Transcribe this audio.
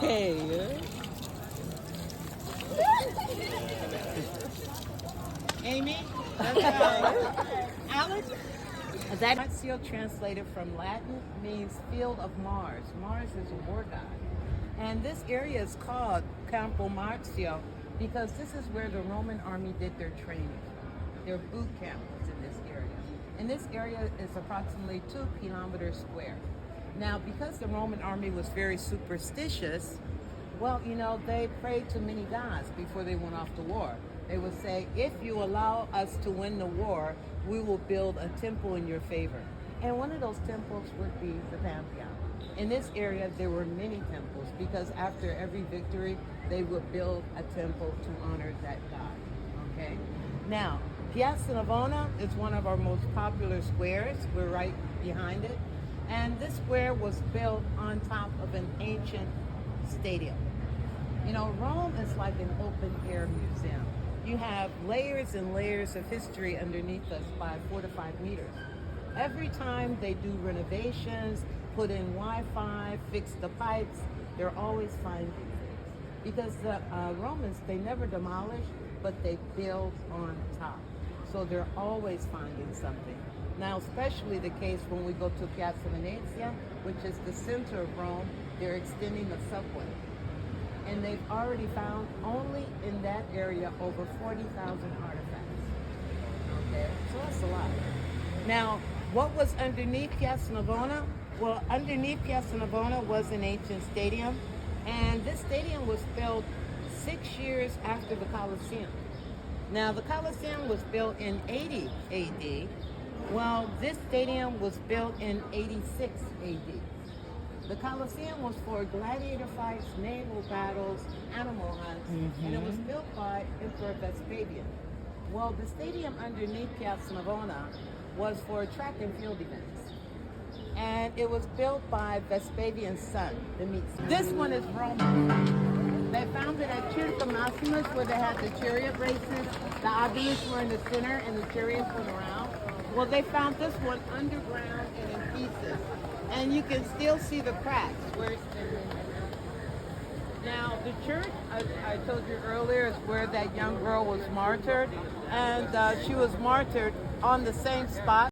Hey. Amy? That's Alex? That Marzio, translated from Latin, means field of Mars. Mars is a war god. And this area is called Campo Marzio because this is where the Roman army did their training. Their boot camp was in this area. And this area is approximately 2 kilometers square. Now, because the Roman army was very superstitious, well, they prayed to many gods before they went off to war. They would say, if you allow us to win the war, we will build a temple in your favor. And one of those temples would be the Pantheon. In this area, there were many temples because after every victory, they would build a temple to honor that god. Okay? Now, Piazza Navona is one of our most popular squares. We're right behind it. And this square was built on top of an ancient stadium. Rome is like an open air museum. You have layers and layers of history underneath us by 4 to 5 meters. Every time they do renovations, put in Wi-Fi, fix the pipes, they're always finding things. Because the Romans, they never demolish, but they build on top. So they're always finding something. Now, especially the case when we go to Piazza Venezia, which is the center of Rome, they're extending the subway. And they've already found only in that area over 40,000 artifacts. Okay, so that's a lot. Now, what was underneath Piazza Navona? Well, underneath Piazza Navona was an ancient stadium, and this stadium was built 6 years after the Colosseum. Now, the Colosseum was built in 80 AD. Well, this stadium was built in 86 AD. The Colosseum was for gladiator fights, naval battles, animal hunts, and it was built by Emperor Vespasian. Well, the stadium underneath Piazza Navona was for track and field events. And it was built by Vespasian's son, Domitian. This one is Roman. They found it at Circa Maximus, where they had the chariot races. The obelisks were in the center and the chariots went around. Well, they found this one underground and in pieces. And you can still see the cracks where it's been. Now, the church, I told you earlier, is where that young girl was martyred. And she was martyred on the same spot.